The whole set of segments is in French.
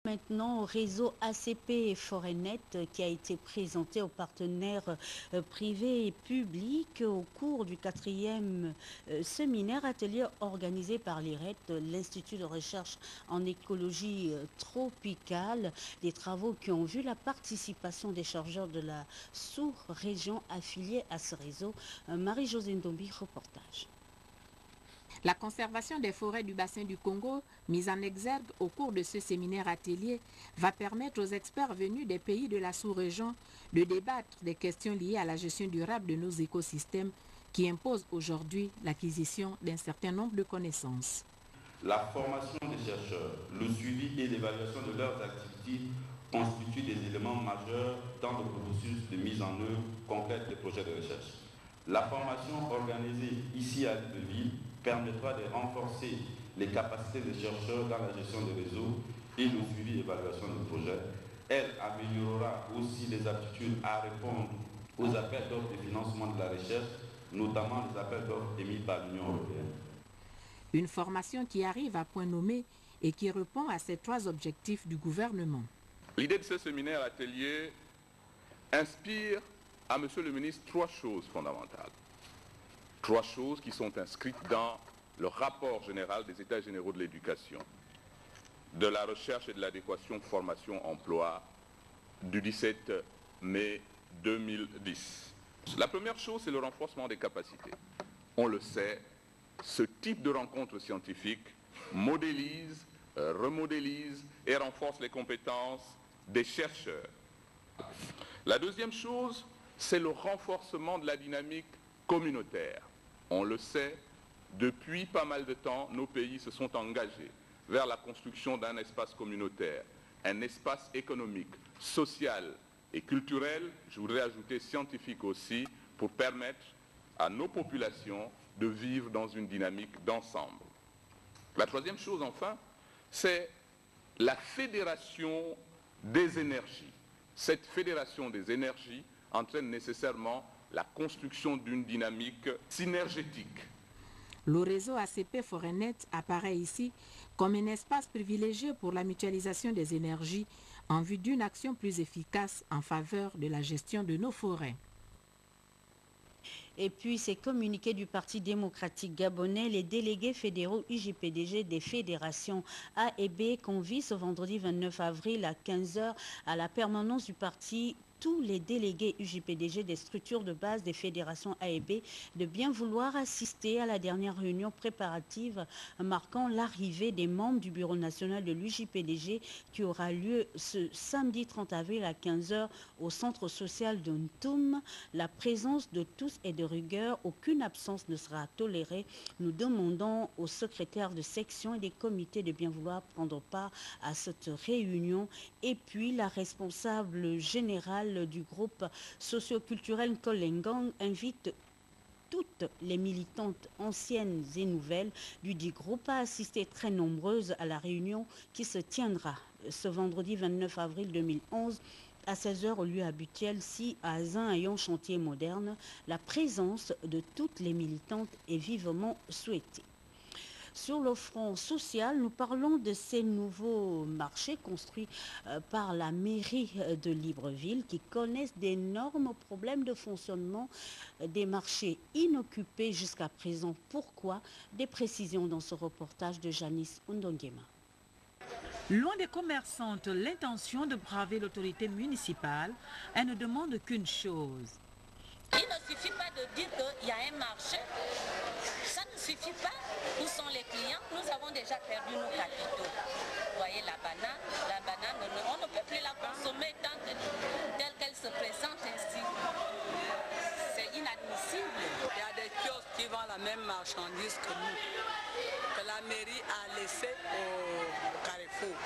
Maintenant au réseau ACP Forêt-Net qui a été présenté aux partenaires privés et publics au cours du 4e séminaire atelier organisé par l'IRET, l'Institut de recherche en écologie tropicale. Des travaux qui ont vu la participation des chargeurs de la sous-région affiliée à ce réseau. Marie-Josée Ndombi, reportage. La conservation des forêts du bassin du Congo, mise en exergue au cours de ce séminaire atelier, va permettre aux experts venus des pays de la sous-région de débattre des questions liées à la gestion durable de nos écosystèmes qui imposent aujourd'hui l'acquisition d'un certain nombre de connaissances. La formation des chercheurs, le suivi et l'évaluation de leurs activités constituent des éléments majeurs dans le processus de mise en œuvre concrète des projets de recherche. La formation organisée ici à Libreville permettra de renforcer les capacités des chercheurs dans la gestion des réseaux et le suivi et évaluation du projet. Elle améliorera aussi les aptitudes à répondre aux appels d'offres de financement de la recherche, notamment les appels d'offres émis par l'Union européenne. Une formation qui arrive à point nommé et qui répond à ces 3 objectifs du gouvernement. L'idée de ce séminaire atelier inspire à Monsieur le ministre 3 choses fondamentales. 3 choses qui sont inscrites dans le rapport général des États généraux de l'éducation, de la recherche et de l'adéquation formation-emploi du 17 mai 2010. La première chose, c'est le renforcement des capacités. On le sait, ce type de rencontre scientifique modélise, remodélise et renforce les compétences des chercheurs. La deuxième chose, c'est le renforcement de la dynamique communautaire. On le sait, depuis pas mal de temps, nos pays se sont engagés vers la construction d'un espace communautaire, un espace économique, social et culturel, je voudrais ajouter scientifique aussi, pour permettre à nos populations de vivre dans une dynamique d'ensemble. La troisième chose, enfin, c'est la fédération des énergies. Cette fédération des énergies entraîne nécessairement la construction d'une dynamique synergétique. Le réseau ACP Forêt-Net apparaît ici comme un espace privilégié pour la mutualisation des énergies en vue d'une action plus efficace en faveur de la gestion de nos forêts. Et puis, ces communiqués du Parti démocratique gabonais, les délégués fédéraux UJPDG des fédérations A et B convient ce vendredi 29 avril à 15 h à la permanence du parti tous les délégués UJPDG des structures de base des fédérations A et B de bien vouloir assister à la dernière réunion préparative marquant l'arrivée des membres du bureau national de l'UJPDG qui aura lieu ce samedi 30 avril à 15 h au centre social de Ntoum. La présence de tous est de rigueur, aucune absence ne sera tolérée. Nous demandons aux secrétaires de section et des comités de bien vouloir prendre part à cette réunion. Et puis la responsable générale du groupe socio-culturel Kolengang invite toutes les militantes anciennes et nouvelles du dit groupe à assister très nombreuses à la réunion qui se tiendra ce vendredi 29 avril 2011 à 16 h au lieu habituel si à Zin-Ayon chantier moderne. La présence de toutes les militantes est vivement souhaitée. Sur le front social, nous parlons de ces nouveaux marchés construits par la mairie de Libreville qui connaissent d'énormes problèmes de fonctionnement, des marchés inoccupés jusqu'à présent. Pourquoi? Des précisions dans ce reportage de Janice Undongema. Loin des commerçantes l'intention de braver l'autorité municipale, elle ne demande qu'une chose. Il ne suffit pas de dire qu'il y a un marché. Ça ne suffit pas. Où sont les clients? Nous avons déjà perdu nos capitaux. Vous voyez la banane, on ne peut plus la consommer telle qu'elle se présente ainsi. C'est inadmissible. Il y a des kiosques qui vendent la même marchandise que nous, que la mairie a laissé au Carrefour.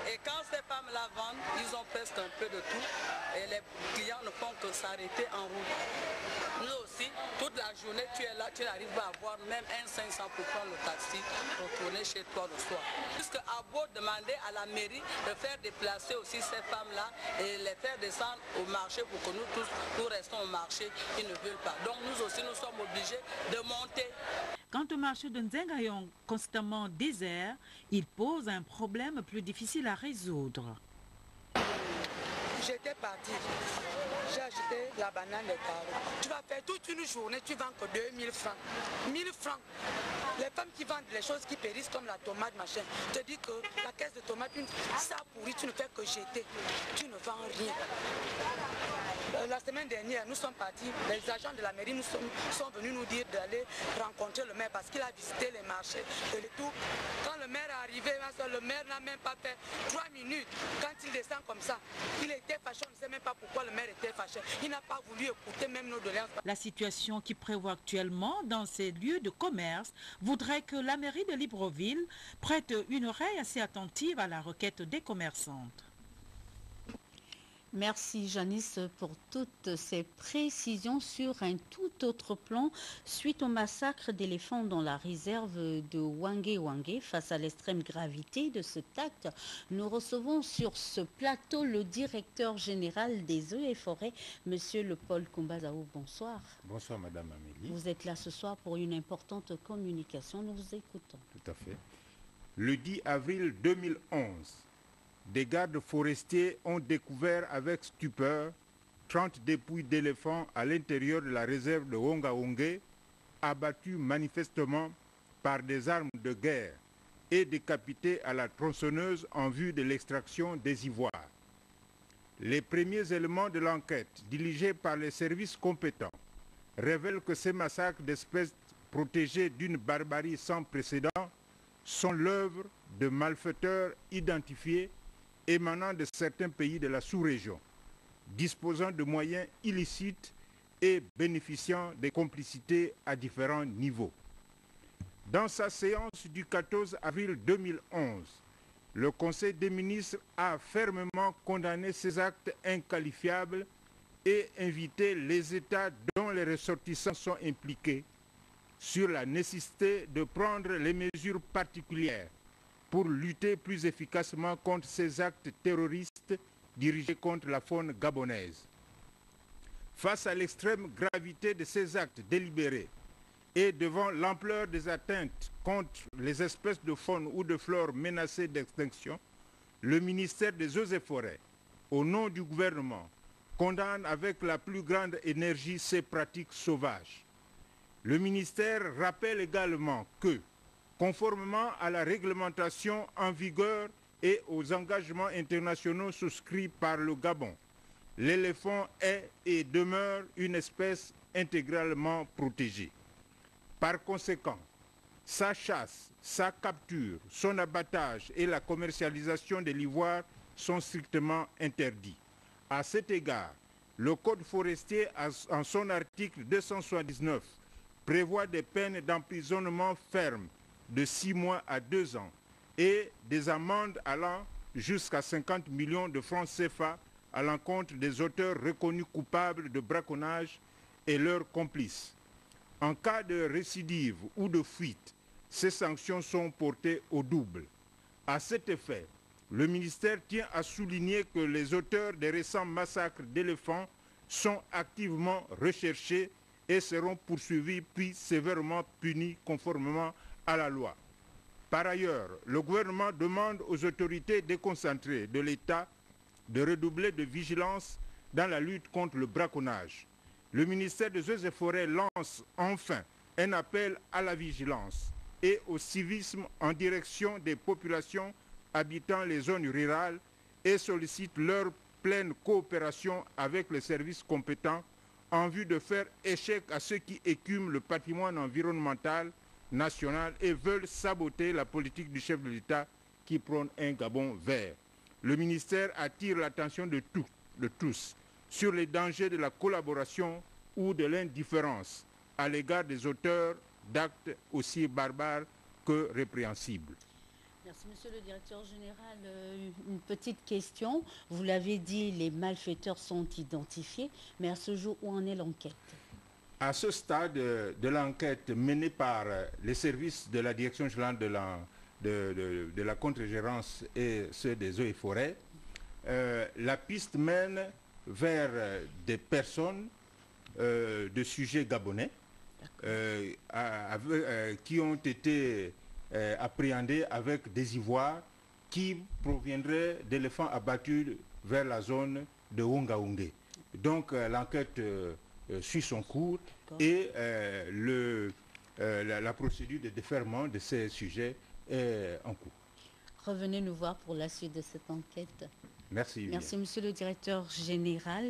Et quand ces femmes-là vendent, ils ont presque un peu de tout et les clients ne font que s'arrêter en route. Nous aussi, toute la journée, tu es là, tu n'arrives pas à avoir même un 500 pour prendre le taxi, pour retourner chez toi le soir. Puisque à beau demander à la mairie de faire déplacer aussi ces femmes-là et les faire descendre au marché pour que nous restons au marché, ils ne veulent pas. Donc nous aussi, nous sommes obligés de monter. Quant au marché de Nzengayon, constamment désert, il pose un problème plus difficile à résoudre. J'étais parti, j'ai acheté la banane, les carreaux. Tu vas faire toute une journée, tu vends que 2000 francs. 1000 francs. Les femmes qui vendent les choses qui périssent comme la tomate, machin, te disent que la caisse de tomate, ça pourrit, tu ne fais que jeter. Tu ne vends rien. La semaine dernière, nous sommes partis, les agents de la mairie sont venus nous dire d'aller rencontrer le maire parce qu'il a visité les marchés et le tout. Quand le maire est arrivé, le maire n'a même pas fait 3 minutes. Quand il descend comme ça, il était fâché, on ne sait même pas pourquoi le maire était fâché. Il n'a pas voulu écouter même nos doléances. La situation qui prévaut actuellement dans ces lieux de commerce voudrait que la mairie de Libreville prête une oreille assez attentive à la requête des commerçantes. Merci Janice pour toutes ces précisions sur un tout autre plan suite au massacre d'éléphants dans la réserve de Wangé. Face à l'extrême gravité de cet acte, nous recevons sur ce plateau le directeur général des eaux et forêts, Monsieur Le Paul Kumbazaou. Bonsoir. Bonsoir Madame Amélie. Vous êtes là ce soir pour une importante communication. Nous vous écoutons. Tout à fait. Le 10 avril 2011, des gardes forestiers ont découvert avec stupeur 30 dépouilles d'éléphants à l'intérieur de la réserve de Wongaongue, abattus manifestement par des armes de guerre et décapités à la tronçonneuse en vue de l'extraction des ivoires. Les premiers éléments de l'enquête, dirigés par les services compétents, révèlent que ces massacres d'espèces protégées d'une barbarie sans précédent sont l'œuvre de malfaiteurs identifiés émanant de certains pays de la sous-région, disposant de moyens illicites et bénéficiant des complicités à différents niveaux. Dans sa séance du 14 avril 2011, le Conseil des ministres a fermement condamné ces actes inqualifiables et invité les États dont les ressortissants sont impliqués sur la nécessité de prendre les mesures particulières pour lutter plus efficacement contre ces actes terroristes dirigés contre la faune gabonaise. Face à l'extrême gravité de ces actes délibérés et devant l'ampleur des atteintes contre les espèces de faune ou de flore menacées d'extinction, le ministère des Eaux et Forêts, au nom du gouvernement, condamne avec la plus grande énergie ces pratiques sauvages. Le ministère rappelle également que, conformément à la réglementation en vigueur et aux engagements internationaux souscrits par le Gabon, l'éléphant est et demeure une espèce intégralement protégée. Par conséquent, sa chasse, sa capture, son abattage et la commercialisation de l'ivoire sont strictement interdits. À cet égard, le Code forestier, en son article 279, prévoit des peines d'emprisonnement fermes de 6 mois à 2 ans et des amendes allant jusqu'à 50 millions de francs CFA à l'encontre des auteurs reconnus coupables de braconnage et leurs complices. En cas de récidive ou de fuite, ces sanctions sont portées au double. À cet effet, le ministère tient à souligner que les auteurs des récents massacres d'éléphants sont activement recherchés et seront poursuivis puis sévèrement punis conformément à la loi. Par ailleurs, le gouvernement demande aux autorités déconcentrées de l'État de redoubler de vigilance dans la lutte contre le braconnage. Le ministère des Eaux et Forêts lance enfin un appel à la vigilance et au civisme en direction des populations habitant les zones rurales et sollicite leur pleine coopération avec les services compétents en vue de faire échec à ceux qui écument le patrimoine environnemental national et veulent saboter la politique du chef de l'État qui prône un Gabon vert. Le ministère attire l'attention de tous sur les dangers de la collaboration ou de l'indifférence à l'égard des auteurs d'actes aussi barbares que répréhensibles. Merci, Monsieur le Directeur Général. Une petite question. Vous l'avez dit, les malfaiteurs sont identifiés, mais à ce jour, où en est l'enquête? À ce stade de l'enquête menée par les services de la Direction générale de la contre-gérance et ceux des eaux et forêts, la piste mène vers des personnes de sujets gabonais qui ont été appréhendés avec des ivoires qui proviendraient d'éléphants abattus vers la zone de Wongaoungé. Donc l'enquête suit son cours et la procédure de déferment de ces sujets est en cours. Revenez nous voir pour la suite de cette enquête. Merci. Merci, monsieur le directeur général.